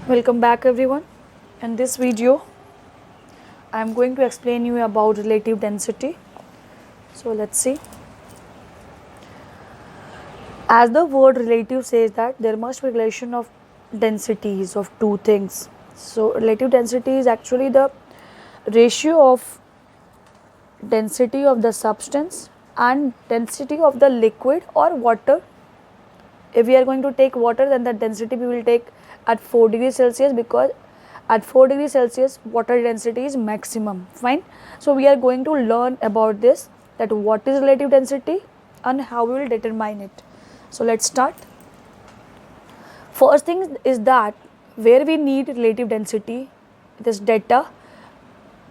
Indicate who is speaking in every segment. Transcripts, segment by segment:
Speaker 1: Welcome back everyone. In this video I am going to explain you about relative density. So let's see. As the word relative says that there must be relation of densities of two things. So relative density is actually the ratio of density of the substance and density of the liquid or water. If we are going to take water, then the density we will take at 4 degrees Celsius, because at 4 degrees Celsius water density is maximum. Fine. So we are going to learn about this, that what is relative density and how we will determine it. So let's start. First thing is that where we need relative density, this data.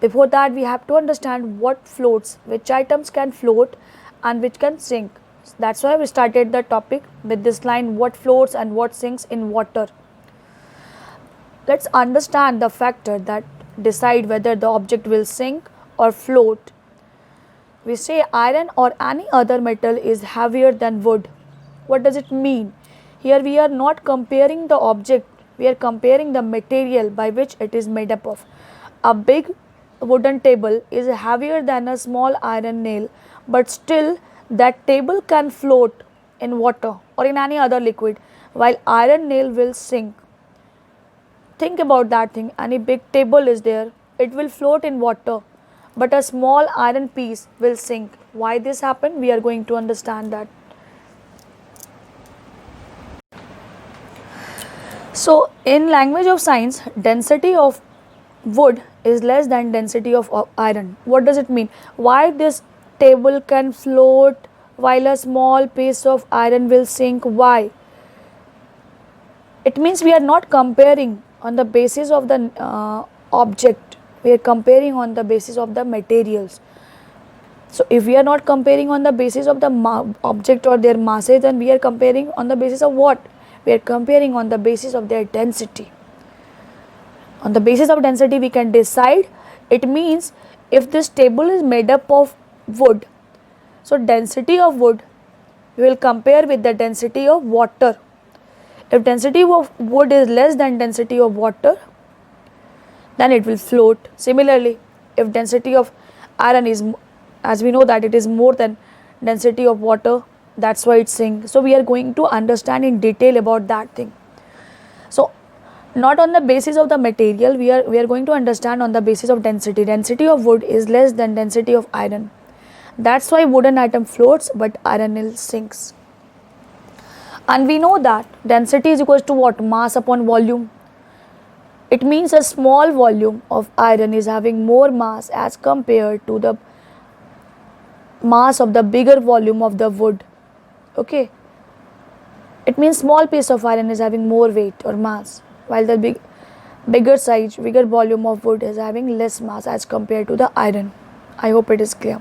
Speaker 1: Before that we have to understand what floats, which items can float and which can sink. That's why we started the topic with this line, what floats and what sinks in water. Let's understand the factor that decide whether the object will sink or float. We say iron or any other metal is heavier than wood. What does it mean? Here we are not comparing the object, we are comparing the material by which it is made up of. A big wooden table is heavier than a small iron nail, but still that table can float in water or in any other liquid, while iron nail will sink. Think about that thing. Any big table is there, it will float in water, but a small iron piece will sink. Why this happen? We are going to understand that. So in language of science, density of wood is less than density of iron. What does it mean? Why this table can float while a small piece of iron will sink? Why? It means we are not comparing on the basis of the object, we are comparing on the basis of the materials. So if we are not comparing on the basis of the object or their masses, then we are comparing on the basis of what? We are comparing on the basis of their density. On the basis of density we can decide. It means if this table is made up of wood, so density of wood we will compare with the density of water. If density of wood is less than density of water, then it will float. Similarly, if density of iron is, as we know that it is more than density of water, that's why it sinks. So we are going to understand in detail about that thing. So not on the basis of the material, we are going to understand on the basis of density. Density of wood is less than density of iron. That's why wooden atom floats but iron nail sinks. And we know that density is equal to what? Mass upon volume. It means a small volume of iron is having more mass as compared to the mass of the bigger volume of the wood. Okay. It means small piece of iron is having more weight or mass, while the bigger size, bigger volume of wood is having less mass as compared to the iron. I hope it is clear.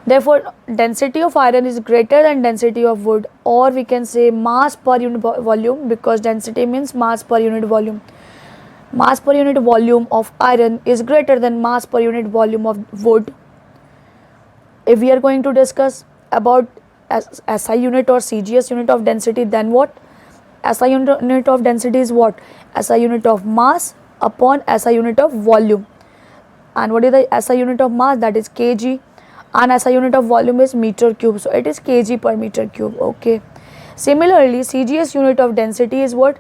Speaker 1: Therefore, density of iron is greater than density of wood, or we can say mass per unit volume, because density means mass per unit volume. Mass per unit volume of iron is greater than mass per unit volume of wood. If we are going to discuss about SI unit or CGS unit of density, then what? SI unit of density is what? SI unit of mass upon SI unit of volume. And what is the SI unit of mass? That is kg. And SI unit of volume is meter cube. So it is kg per meter cube. Okay. Similarly, CGS unit of density is what?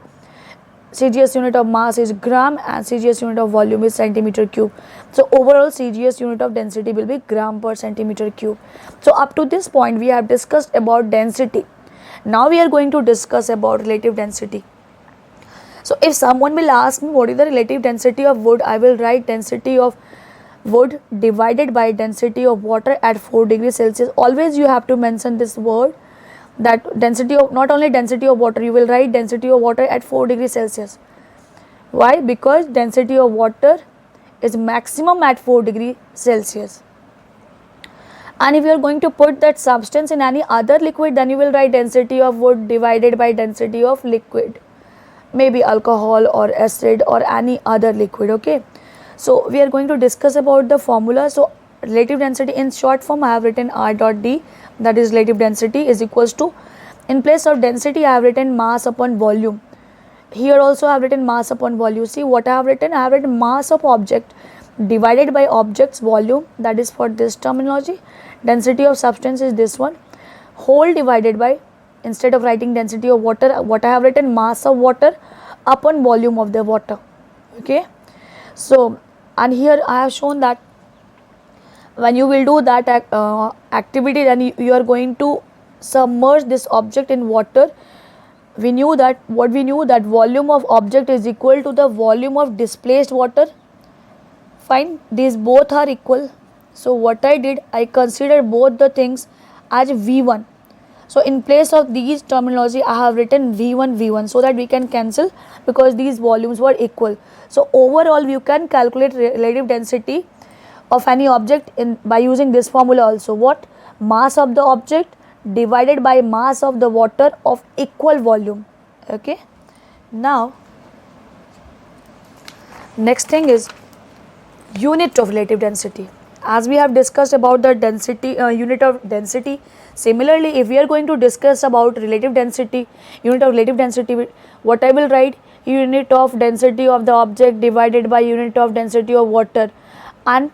Speaker 1: CGS unit of mass is gram and CGS unit of volume is centimeter cube. So overall CGS unit of density will be gram per centimeter cube. So up to this point we have discussed about density. Now we are going to discuss about relative density. So if someone will ask me what is the relative density of wood, I will write density of wood divided by density of water at 4 degrees Celsius. Always you have to mention this word, that density of, not only density of water, you will write density of water at 4 degrees Celsius. Why? Because density of water is maximum at 4 degrees Celsius. And if you are going to put that substance in any other liquid, then you will write density of wood divided by density of liquid, maybe alcohol or acid or any other liquid. Okay. So we are going to discuss about the formula. So relative density in short form I have written R dot D, that is relative density is equals to, in place of density I have written mass upon volume. Here also I have written mass upon volume. See what I have written? I have written mass of object divided by object's volume, that is for this terminology. Density of substance is this one. Whole divided by, instead of writing density of water, what I have written, mass of water upon volume of the water. Okay. So, and here I have shown that when you will do that activity, then you are going to submerge this object in water. We knew that, what we knew, that volume of object is equal to the volume of displaced water. Fine, these both are equal. So what I did, I considered both the things as V1. So in place of these terminology, I have written V1 so that we can cancel, because these volumes were equal. So overall you can calculate relative density of any object by using this formula also. What? Mass of the object divided by mass of the water of equal volume. Okay. Now next thing is unit of relative density. As we have discussed about the density, unit of density, similarly if we are going to discuss about relative density, unit of relative density, what I will write? Unit of density of the object divided by unit of density of water. And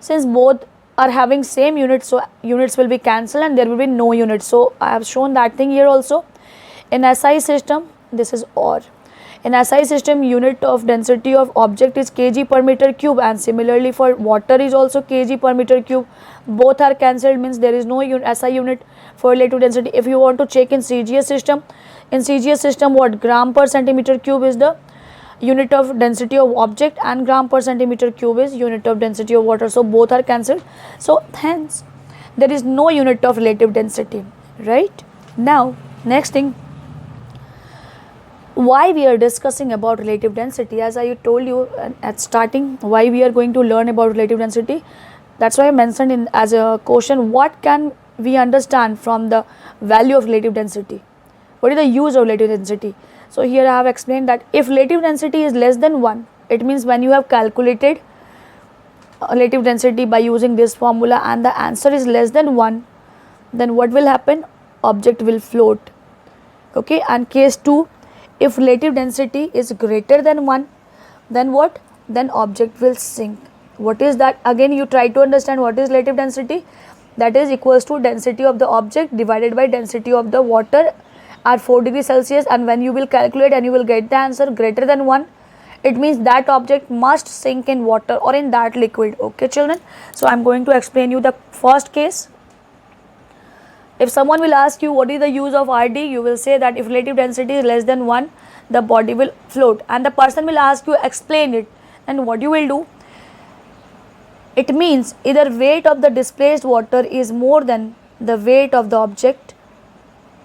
Speaker 1: since both are having same units, so units will be cancelled and there will be no units. So I have shown that thing here also. In SI system, this is OR. In SI system, unit of density of object is kg per meter cube, and similarly for water is also kg per meter cube. Both are cancelled, means there is no SI unit for relative density. If you want to check in CGS system, what? Gram per centimeter cube is the unit of density of object, and gram per centimeter cube is unit of density of water. So both are cancelled. So hence there is no unit of relative density, right? Now next thing, why we are discussing about relative density? As I told you at starting, why we are going to learn about relative density, that's why I mentioned in as a question, what can we understand from the value of relative density? What is the use of relative density? So here I have explained that if relative density is less than 1, it means when you have calculated relative density by using this formula and the answer is less than 1, then what will happen? Object will float. Okay. And case 2, if relative density is greater than 1, then what? Then object will sink. What is that? Again you try to understand what is relative density. That is equals to density of the object divided by density of the water at 4 degrees Celsius, and when you will calculate and you will get the answer greater than 1, it means that object must sink in water or in that liquid. Okay children. So I am going to explain you the first case. If someone will ask you what is the use of RD, you will say that if relative density is less than 1, the body will float, and the person will ask you explain it, and what you will do? It means either weight of the displaced water is more than the weight of the object.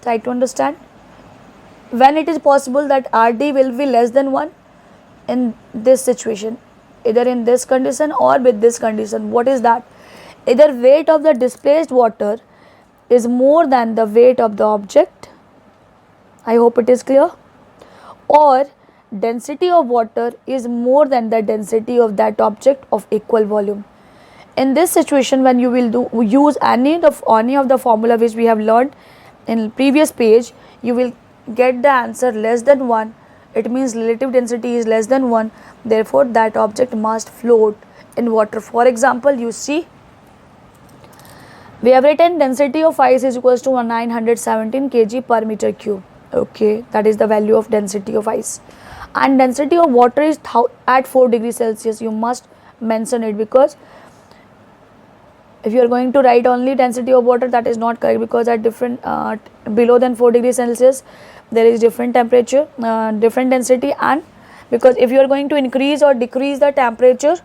Speaker 1: Try to understand. When it is possible that RD will be less than 1 in this situation, either in this condition or with this condition. What is that? Either weight of the displaced water is more than the weight of the object. I hope it is clear. Or density of water is more than the density of that object of equal volume. In this situation, when you will use any of the formula which we have learned in previous page, you will get the answer less than 1. It means relative density is less than 1, therefore that object must float in water. For example, you see, we have written density of ice is equals to 917 kg per meter cube. Okay, that is the value of density of ice, and density of water is at 4 degrees Celsius. You must mention it, because if you are going to write only density of water, that is not correct, because at different below than 4 degrees Celsius there is different temperature, different density, and because if you are going to increase or decrease the temperature,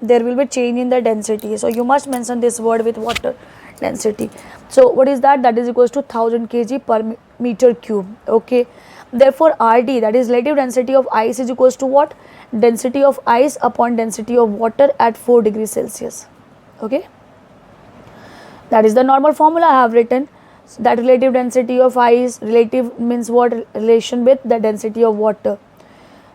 Speaker 1: there will be change in the density. So you must mention this word with water density. So what is that? That is equals to 1000 kg per meter cube. Okay, therefore RD, that is relative density of ice, is equals to what? Density of ice upon density of water at 4 degrees Celsius. Okay, that is the normal formula I have written. So that relative density of ice, relative means what? Relation with the density of water.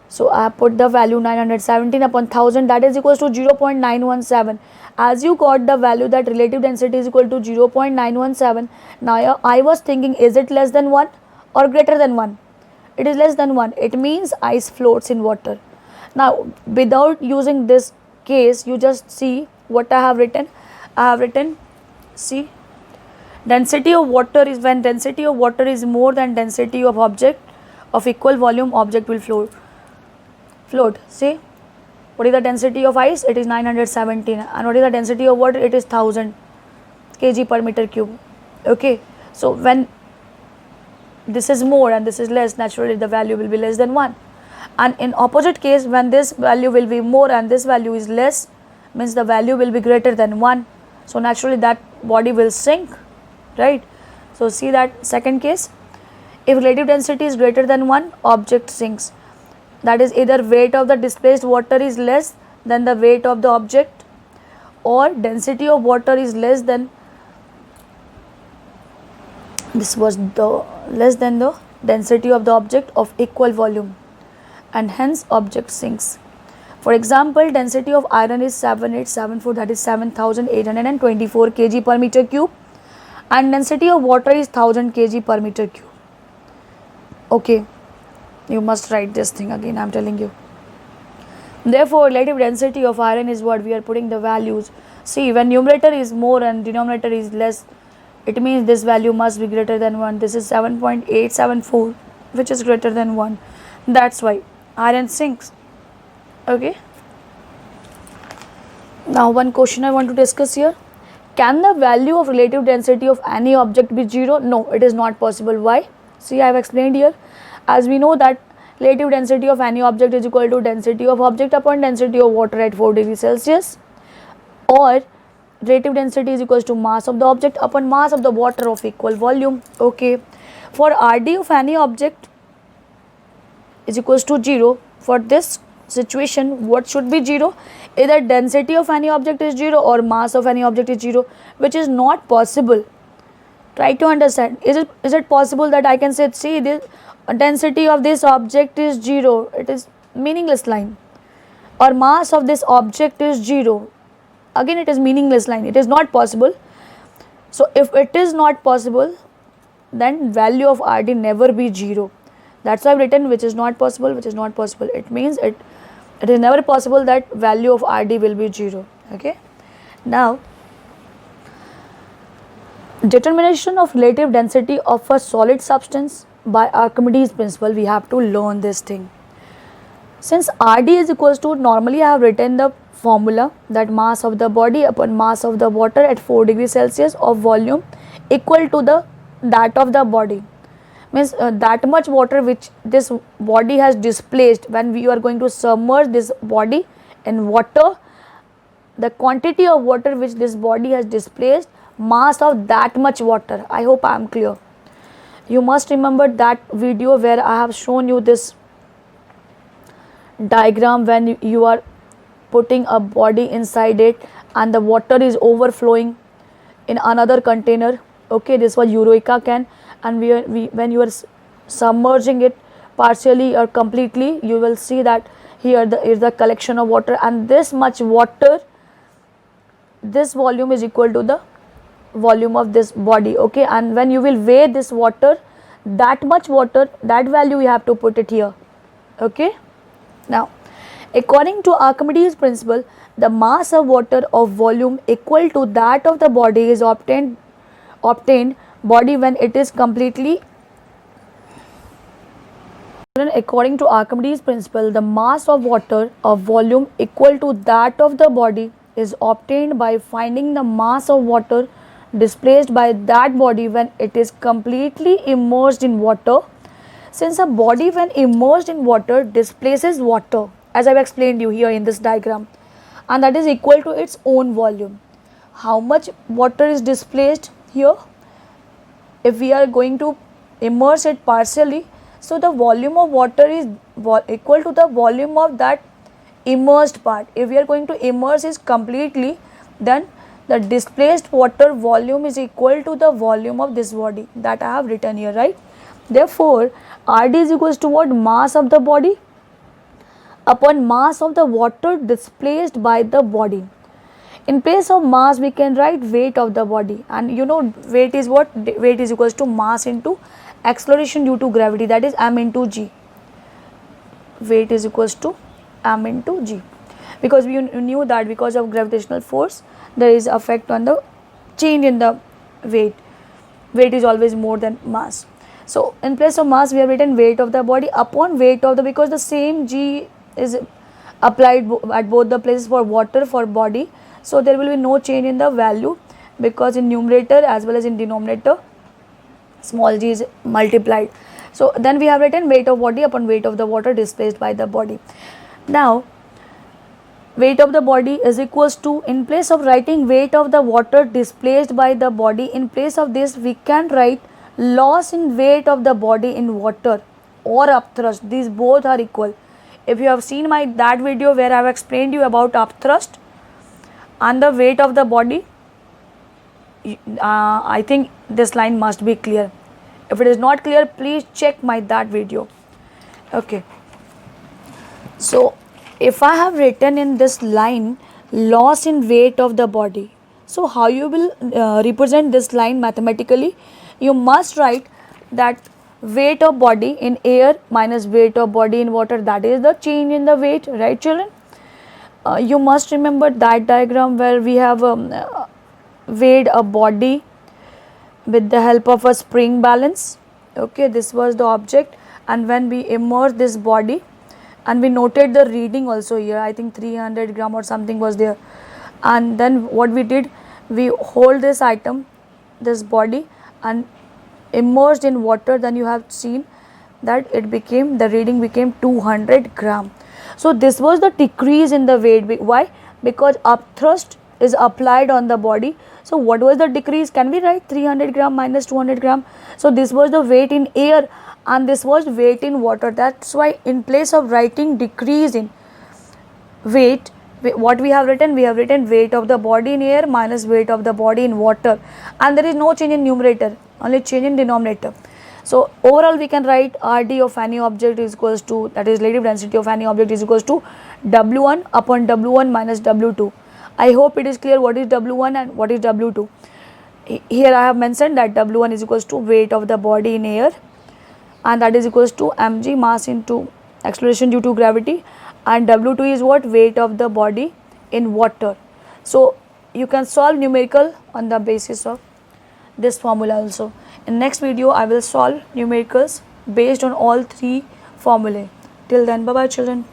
Speaker 1: So I have put the value 917 upon 1000, that is equals to 0.917. As you got the value that relative density is equal to 0.917, now I was thinking, is it less than 1 or greater than 1? it is less than 1, it means ice floats in water. Now without using this case, you just see what I have written. I have written, see, density of water is when density of water is more than density of object of equal volume, object will float. See, what is the density of ice? It is 917. And what is the density of water? It is 1000 kg per meter cube. Okay, so when this is more and this is less, naturally the value will be less than 1. And in opposite case, when this value will be more and this value is less, means the value will be greater than 1. So naturally that body will sink, right? So see that second case, if relative density is greater than 1, object sinks. That is, either weight of the displaced water is less than the weight of the object, or density of water is less than the density of the object of equal volume, and hence object sinks. For example, density of iron is 7874, that is 7824 kg per meter cube, and density of water is 1000 kg per meter cube. Okay, you must write this thing again, I am telling you. Therefore, relative density of iron is what we are putting the values. See, when numerator is more and denominator is less, it means this value must be greater than 1. This is 7.874, which is greater than 1. That's why iron sinks. Okay. Now one question I want to discuss here. Can the value of relative density of any object be 0? No, it is not possible. Why? See, I have explained here. As we know that relative density of any object is equal to density of object upon density of water at 4 degrees Celsius, or relative density is equals to mass of the object upon mass of the water of equal volume. Okay, for RD of any object is equals to 0. For this situation, what should be 0? Either density of any object is 0 or mass of any object is 0, which is not possible. Try to understand. Is it possible that I can say, see, this density of this object is 0? It is meaningless line. Or mass of this object is 0. Again, it is meaningless line. It is not possible. So if it is not possible, then value of RD never be 0. That's why I've written which is not possible, which is not possible. It means it is never possible that value of RD will be 0. Okay. Now, determination of relative density of a solid substance by Archimedes principle, we have to learn this thing. Since RD is equals to, normally I have written the formula that mass of the body upon mass of the water at 4 degrees Celsius of volume equal to that of the body. Means that much water which this body has displaced, when we are going to submerge this body in water, the quantity of water which this body has displaced, mass of that much water. I hope I am clear. You must remember that video where I have shown you this diagram when you are putting a body inside it and the water is overflowing in another container. Okay, this was Eureka can, and when you are submerging it partially or completely, you will see that here is the collection of water, and this much water, this volume is equal to the volume of this body. Okay, and when you will weigh this water, that much water, that value you have to put it here. Okay. Now, according to Archimedes principle, the mass of water of volume equal to that of the body is obtained body when it is completely. According to Archimedes principle, the mass of water of volume equal to that of the body is obtained by finding the mass of water displaced by that body when it is completely immersed in water. Since a body when immersed in water displaces water, as I have explained you here in this diagram, and that is equal to its own volume. How much water is displaced here? If we are going to immerse it partially, so the volume of water is equal to the volume of that immersed part. If we are going to immerse it completely, then the displaced water volume is equal to the volume of this body that I have written here, right? Therefore, RD is equals to what? Mass of the body upon mass of the water displaced by the body. In place of mass, we can write weight of the body, and you know weight is what? Weight is equals to mass into acceleration due to gravity, that is m into g. Weight is equals to m into g, because we knew that because of gravitational force there is effect on the change in the weight. Weight is always more than mass. So in place of mass we have written weight of the body upon weight of the, because the same g is applied at both the places for water, for body, so there will be no change in the value, because in numerator as well as in denominator small g is multiplied. So then we have written weight of body upon weight of the water displaced by the body. Now weight of the body is equals to, in place of writing weight of the water displaced by the body, in place of this we can write loss in weight of the body in water or upthrust. These both are equal. If you have seen that video where I have explained you about upthrust and the weight of the body, I think this line must be clear. If it is not clear, please check that video. Okay. So if I have written in this line loss in weight of the body, so how you will represent this line mathematically? You must write that weight of body in air minus weight of body in water, that is the change in the weight, right children? You must remember that diagram where we have weighed a body with the help of a spring balance. Okay, this was the object, and when we immersed this body and we noted the reading also here, I think 300 gram or something was there, and then what we did, we hold this item, this body, and immersed in water, then you have seen that the reading became 200 gram. So this was the decrease in the weight. Why? Because upthrust is applied on the body. So what was the decrease? Can we write 300 gram minus 200 gram? So this was the weight in air and this was weight in water. That's why in place of writing decrease in weight, what we have written weight of the body in air minus weight of the body in water, and there is no change in numerator, only change in denominator. So overall we can write RD of any object is equals to, that is relative density of any object is equals to W1 upon W1 minus W2. I hope it is clear what is W1 and what is W2. Here I have mentioned that W1 is equals to weight of the body in air, and that is equals to mg, mass into acceleration due to gravity, and W2 is what? Weight of the body in water. So you can solve numerical on the basis of this formula also. In next video I will solve numericals based on all three formulae. Till then, bye bye children.